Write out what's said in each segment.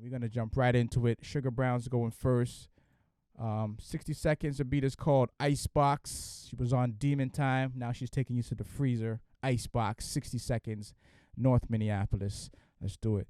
We're going to jump right into it. Sugar Brown's going first. 60 seconds. The beat is called Icebox. She was on Demon Time. Now she's taking you to the freezer. Icebox, 60 seconds, North Minneapolis. Let's do it.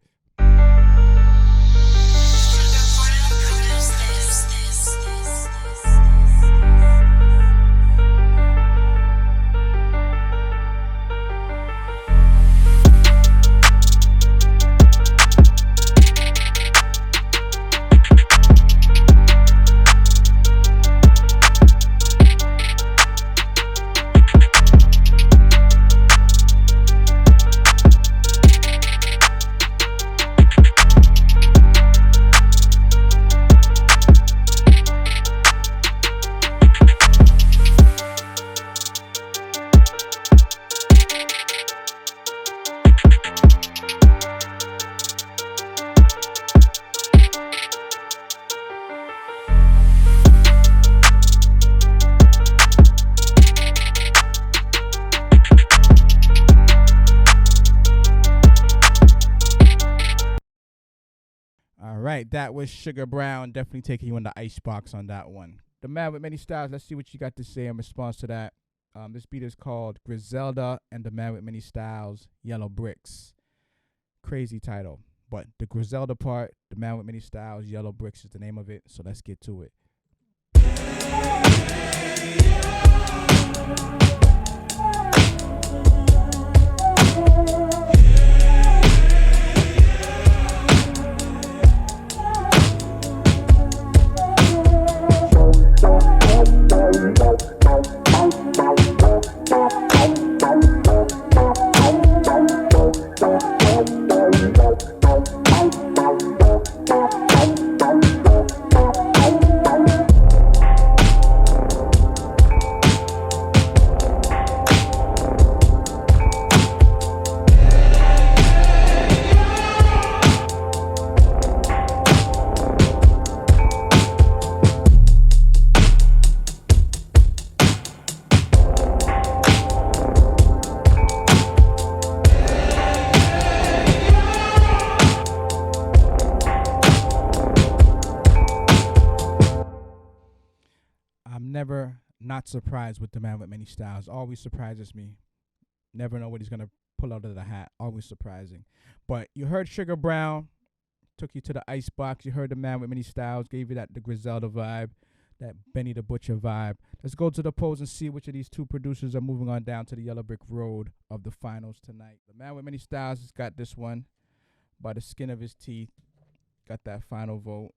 Right, that was Sugar Brown. Definitely taking you in the icebox on that one. The Man with Many Styles. Let's see what you got to say in response to that. This beat is called Griselda and The Man with Many Styles, Yellow Bricks. Crazy title. But the Griselda part, The Man with Many Styles, Yellow Bricks is the name of it. So let's get to it. Never not surprised with The Man with Many Styles. Always surprises me. Never know what he's gonna pull out of the hat. Always surprising. But you heard Sugar Brown, took you to the icebox. You heard The Man with Many Styles, gave you that the Griselda vibe, that Benny the Butcher vibe. Let's go to the polls and see which of these two producers are moving on down to the Yellow Brick Road of the finals tonight. The Man with Many Styles has got this one by the skin of his teeth. Got that final vote.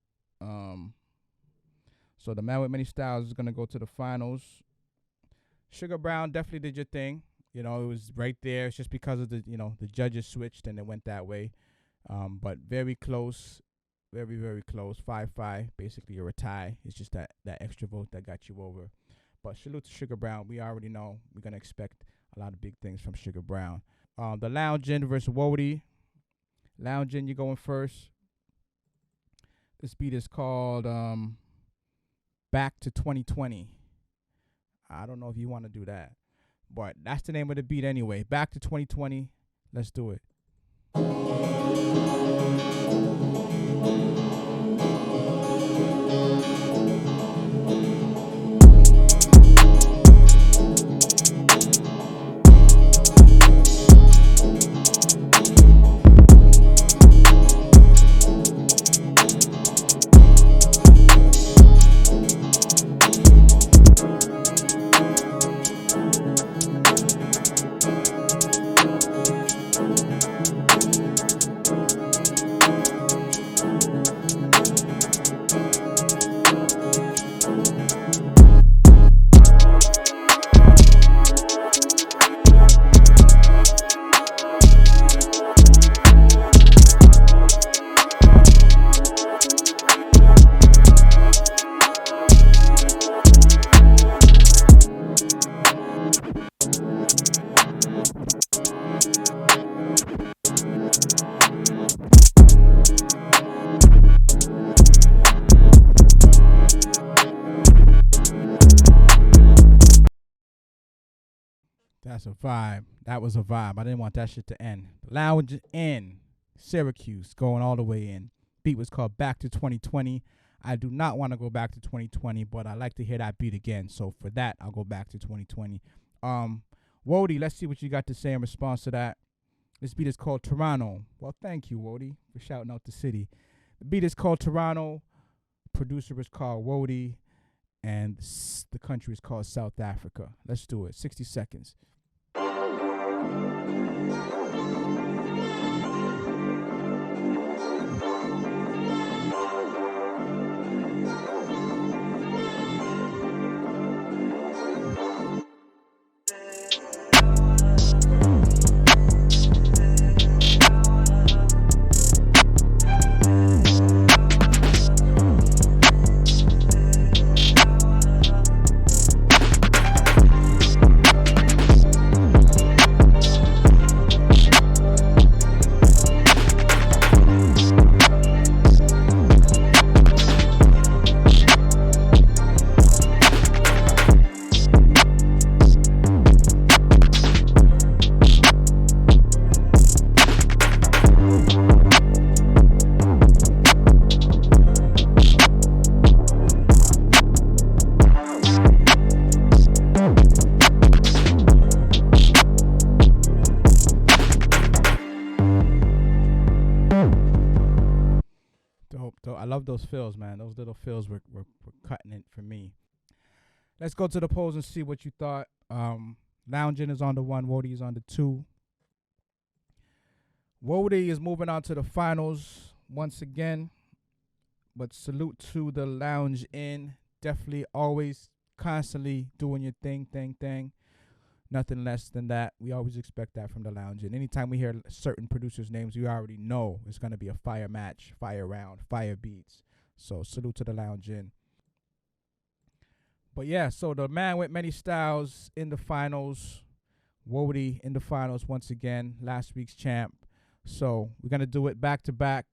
So The Man with Many Styles is going to go to the finals. Sugar Brown definitely did your thing. You know, it was right there. It's just because of the judges switched and it went that way. But very close. Very, very close. 5-5. Basically, you're a tie. It's just that extra vote that got you over. But salute to Sugar Brown. We already know we're going to expect a lot of big things from Sugar Brown. The Loungin versus wrld. Loungin, you're going first. This beat is called... Back to 2020. I don't know if you want to do that, but that's the name of the beat anyway. Back to 2020. Let's do it. That's a vibe. That was a vibe. I didn't want that shit to end. Lounge in Syracuse, going all the way in. beat was called Back to 2020. I do not want to go back to 2020, but I like to hear that beat again. So for that, I'll go back to 2020. Wody, let's see what you got to say in response to that. This beat is called Toronto. Well, thank you, Wody, for shouting out the city. The beat is called Toronto. Producer is called Wody. And the country is called South Africa. Let's do it. 60 seconds. I love those fills, man. Those little fills were cutting it for me. Let's go to the polls and see what you thought. Loungin is on the 1. Wody is on the 2. Wody is moving on to the finals once again. But salute to the Lounge In. Definitely always constantly doing your thing. Nothing less than that. We always expect that from the Lounge In. Anytime we hear certain producers' names, we already know it's going to be a fire match, fire round, fire beats. So salute to the Lounge In. But yeah, so the man with many styles in the finals. Wody in the finals once again. Last week's champ. So we're going to do it back to back.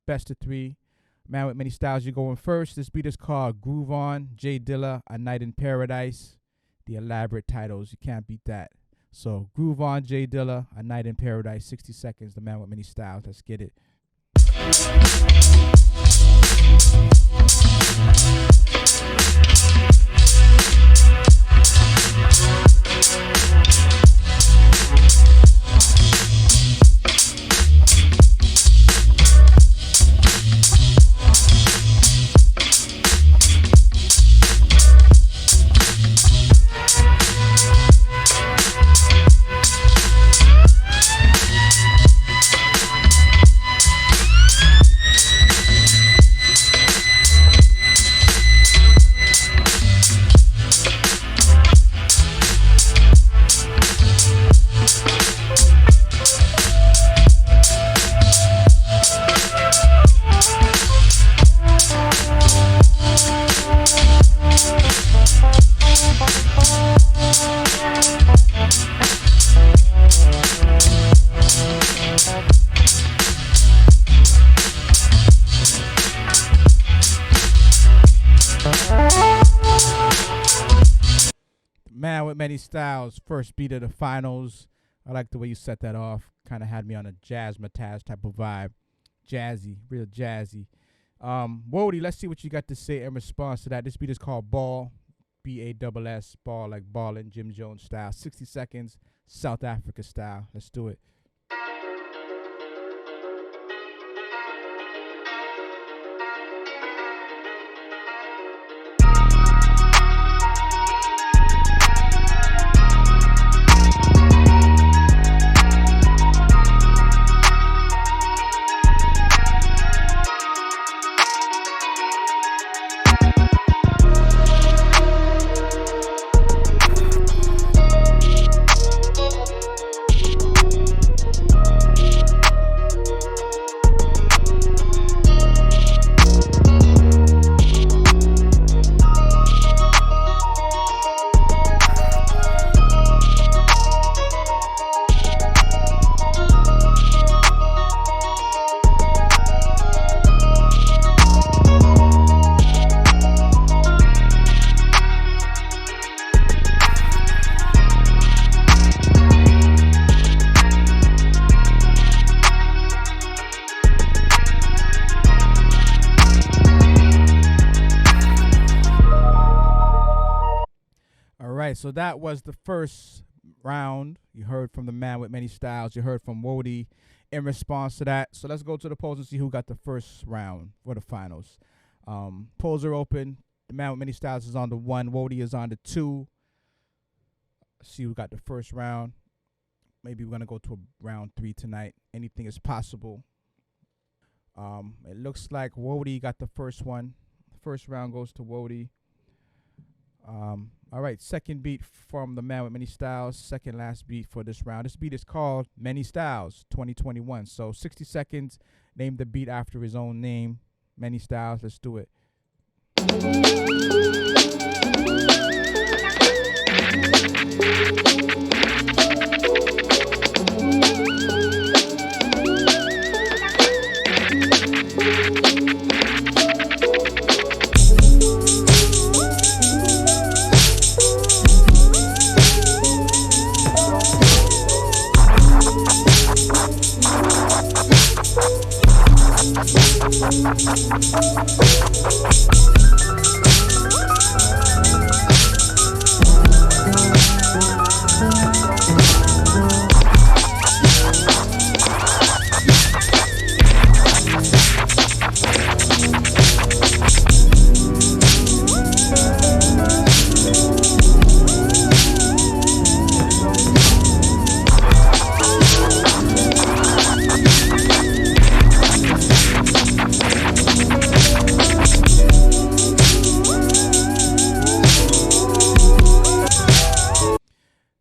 Best of 3. Man with many styles, you're going first. This beat is called Groove On, J Dilla, A Night in Paradise. The elaborate titles, you can't beat that. So Groove On, J Dilla, A Night in Paradise, 60 seconds, the man with many styles. Let's get it. Man with many styles, first beat of the finals. I like the way you set that off. Kind of had me on a jazzmatazz type of vibe. Jazzy, real jazzy. Wody, let's see what you got to say in response to that. This beat is called Ball, B-A-S-S, ball like ballin', Jim Jones style. 60 seconds, South Africa style. Let's do it. right, so that was the first round. You heard from the man with many styles. You heard from wrld in response to that. So let's go to the polls and see who got the first round for the finals. Polls are open. The man with many styles is on the 1. wrld is on the 2. Let's see who got the first round. Maybe we're gonna go to a round 3 tonight. Anything is possible. It looks like wrld got the first one. The first round goes to wrld. All right, second beat from the man with many styles. Second last beat for this round. This beat is called Many Styles 2021. So 60 seconds. Name the beat after his own name. Many Styles. Let's do it.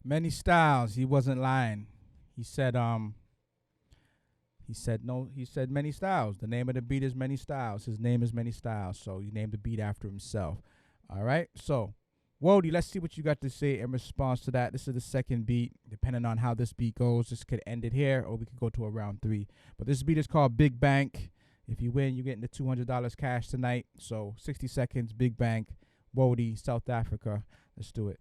Many styles. He wasn't lying. He said Many Styles. The name of the beat is Many Styles. His name is Many Styles. So he named the beat after himself. All right. So wrld, let's see what you got to say in response to that. This is the second beat. Depending on how this beat goes, this could end it here or we could go to a round 3. But this beat is called Big Bank. If you win, you're getting the $200 cash tonight. So 60 seconds, Big Bank, wrld, South Africa. Let's do it.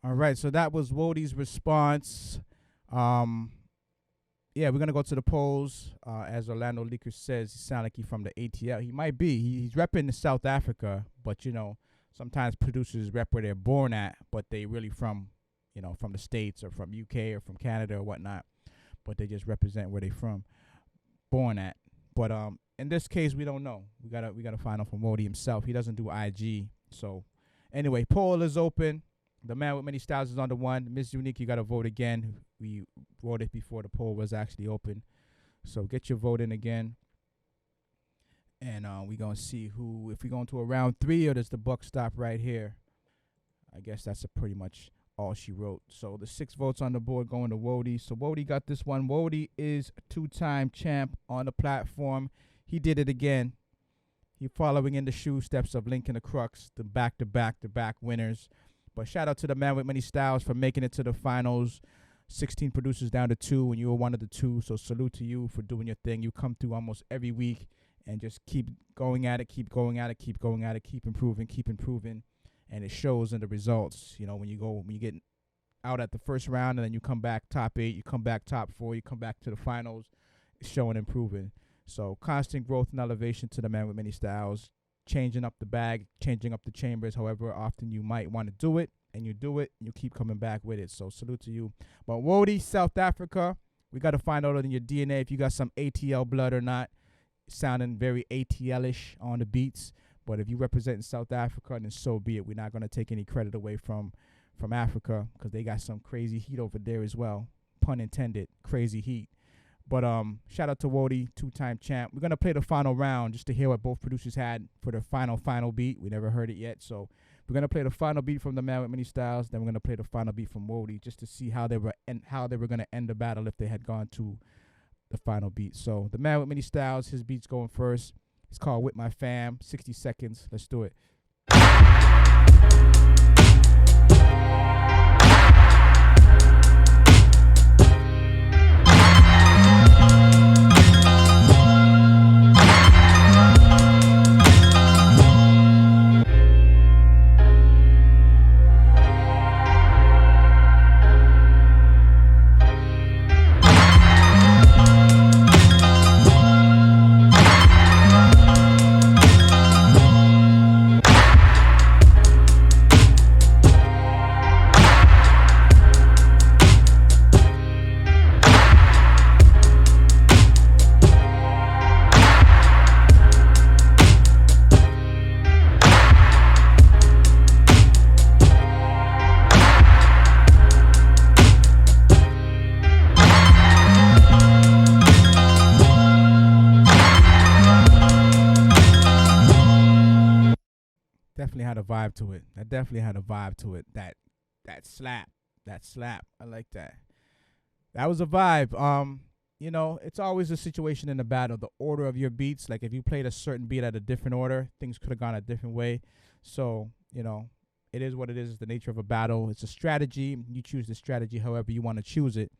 All right, so that was wrld's response. Yeah, we're gonna go to the polls. As Orlando Leaker says, he sound like he's from the ATL. He might be. He's repping South Africa, but you know, sometimes producers rep where they're born at, but they really from, you know, from the States or from UK or from Canada or whatnot. But they just represent where they from, born at. But in this case, we don't know. We gotta find out from wrld himself. He doesn't do IG. So anyway, poll is open. The man with many styles is on the 1. Miss Unique, you got to vote again. We voted before the poll was actually open. So get your vote in again. And we're going to see who, if we go into a round 3 or does the buck stop right here. I guess that's pretty much all she wrote. So the 6 votes on the board going to wrld. So wrld got this one. wrld is 2-time champ on the platform. He did it again. He following in the shoe steps of Lincoln the Crux, the back-to-back-to-back winners. But shout out to the man with many styles for making it to the finals. 16 producers down to 2, and you were one of the 2. So salute to you for doing your thing. You come through almost every week and just keep going at it, keep going at it, keep going at it, keep improving. And it shows in the results. You know, when you get out at the first round and then you come back top 8, you come back top 4, you come back to the finals, it's showing improving. So constant growth and elevation to the man with many styles. Changing up the bag, changing up the chambers, however often you might want to do it. and you do it, you keep coming back with it. So salute to you. But wrld, South Africa, we got to find out in your DNA if you got some ATL blood or not. Sounding very ATL-ish on the beats. But if you represent South Africa, then so be it. We're not going to take any credit away from Africa, because they got some crazy heat over there as well. Pun intended, crazy heat. But shout out to wrld, 2-time champ. We're going to play the final round just to hear what both producers had for the final beat. We never heard it yet. So we're going to play the final beat from the Man with Many Styles. Then we're going to play the final beat from wrld just to see how they were going to end the battle if they had gone to the final beat. So the Man with Many Styles, his beat's going first. It's called With My Fam, 60 seconds. Let's do it. Definitely had a vibe to it. That definitely had a vibe to it. That slap. I like that. That was a vibe. You know, it's always a situation in the battle, the order of your beats. Like if you played a certain beat at a different order, things could have gone a different way. So, you know, it is what it is. It's the nature of a battle. It's a strategy. You choose the strategy however you want to choose it.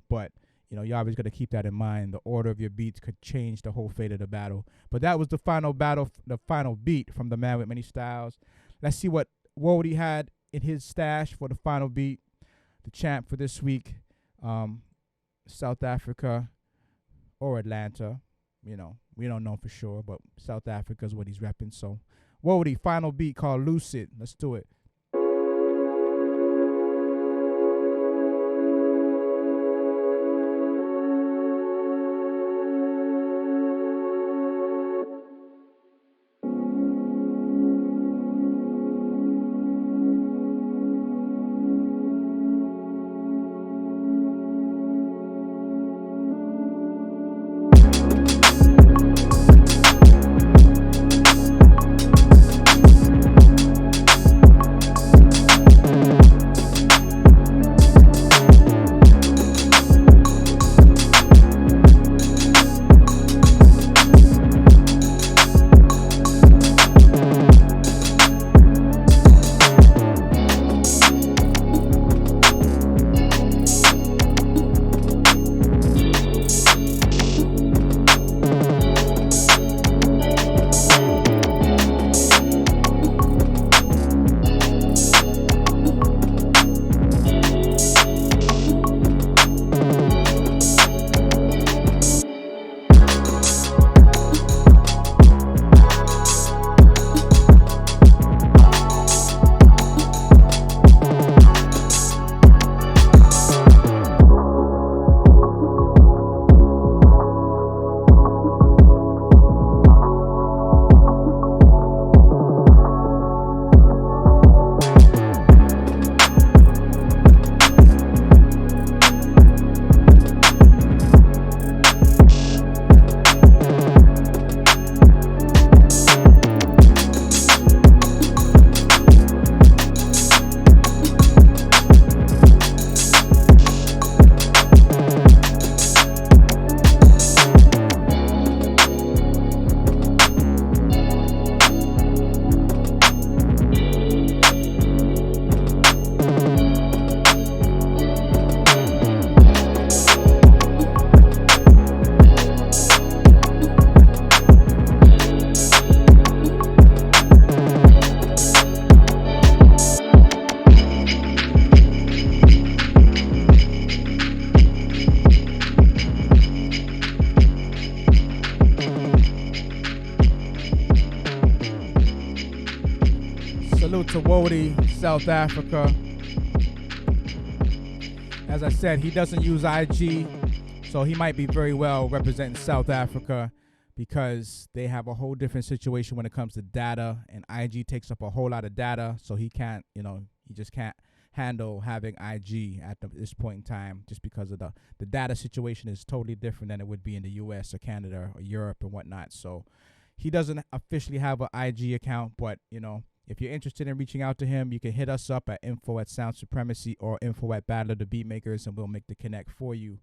But, you know, you always got to keep that in mind. The order of your beats could change the whole fate of the battle. But that was the final battle, the final beat from the Man with Many Styles. Let's see what wrld had in his stash for the final beat. The champ for this week, South Africa or Atlanta. You know, we don't know for sure, but South Africa is what he's repping. So wrld, final beat called Lucid. Let's do it. Salute to wrld, South Africa. as I said, he doesn't use IG, so he might be very well representing South Africa because they have a whole different situation when it comes to data, and IG takes up a whole lot of data, so he can't, he just can't handle having IG at this point in time, just because of the data situation is totally different than it would be in the US or Canada or Europe and whatnot. So he doesn't officially have an IG account, but if you're interested in reaching out to him, you can hit us up at info@soundsupremacy or info@battleofthebeatmakers, and we'll make the connect for you.